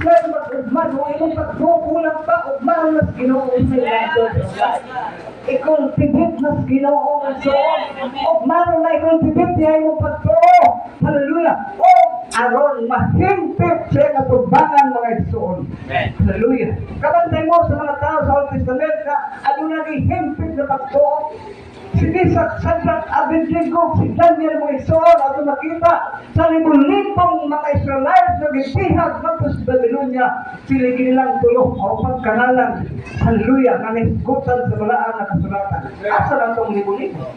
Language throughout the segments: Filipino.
Islam mag-ugman, o imong pagkukulang pa, ugman mas Ginoo sa ilang ikong tibit mas Ginoo ang soon. Ugman na ikong tibit niya imong pagtuo. Hallelujah. O aron mahimpit siya nga tubangan mga igsoon. Hallelujah. Kabantay mo sa mga tao sa Old Testament na aduna gihimpit na pagtuo. Sige sa Shadrach, Abednego, si Daniel mo igsoon at makita sa libong-libong mga Israelites na gitihag nato sa Babylonia, sila ginilang tulong o pagkanalan. Hallelujah. Nga nisgutan sa balaan na kasulatan. Asa lang itong libong-libong?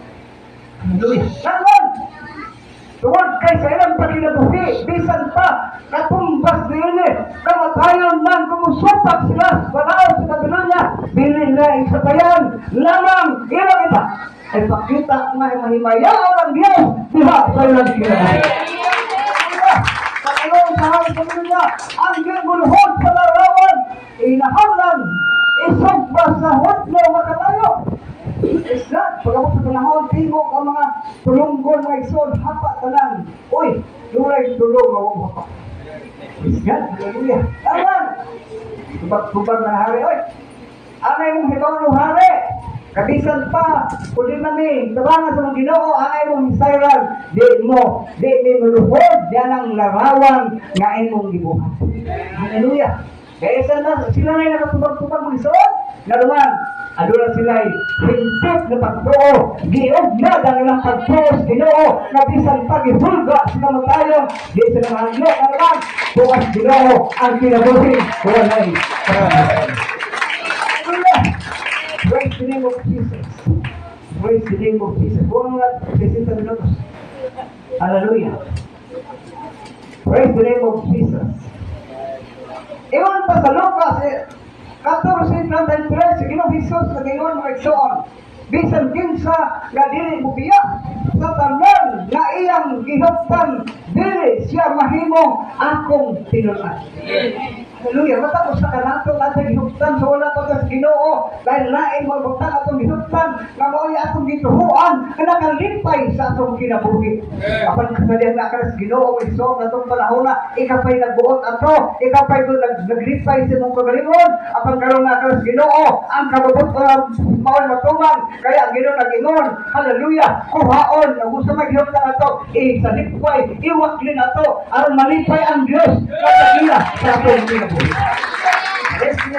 Hallelujah. Nanon! Tuwag kay sa ilang pagkinabuhi, bisan pa, katumbas nila, kamatayon man kumusupak sila sa balaan sa Babylonia, bilin na isabayan, lamang ilang ita. Ay pakita nga yung mahimayaw ng Diyos, diha sa ilang kinabuhi. Pagkaroon sa halang Babylonia, ang gulhod sa larawan, inahalan, isugba sa hotlo makatayo. Isla, pagkabot sa panahon, tingog ang mga tulunggon, mga isod, hapa tanan. Uy, luray tulong ang hapa. Isla, hallelujah. Taman! Kubag na hari, oy. Anay mong hibaw ng hari. Kabisan pa, kulit namin, tabangan sa mga Ginoo, anay mong hisayran. Di mo maluhod, yan ang larawan nga imong gibuhat. Hallelujah. Kaya sila na yung nakatubag-tubag mga isod, naluman, adula sila'y hintip na pagtuo, giugnad ang ilang pagtuo sa Ginoo, na bisan pa gihulga sila matayong, di sila mahangyo, naman, bukas Ginoo ang kinabuhi, walay. Praise the name of Jesus. Praise the name of Jesus. Buong nga, 60 minutos. Hallelujah. Praise the name of Jesus. Iwan pa sa Lucas, 14:33, si Ginoong Hesus na gayon mga igsoon. Bisan kinsa nga dili mubiya sa tanan nga iyang gihaptan, dili siya mahimong akong tinunan. Hallelujah. Matapos sa kanato natin gihuptan, so wala pa sa Ginoo, dahil lain mo butang atong gihuptan, nga mao'y atong gituhuan, na nakalipay sa atong kinabuhi. Apan kasalihan na ka sa Ginoo, iso, na itong panahon na, ikapay nagbuot ato, ikapay doon naglipay sa mong kagalingon, apan karoon na ka sa Ginoo, ang kababot mao'y matuman, kaya ang Ginoo nag-ingon, hallelujah, kuhaon, ang gusto maghihuptan ato, isalipay, iwaklin ato, aron malipay ang Diyos, kasagila sa atong kinabuhi. Let's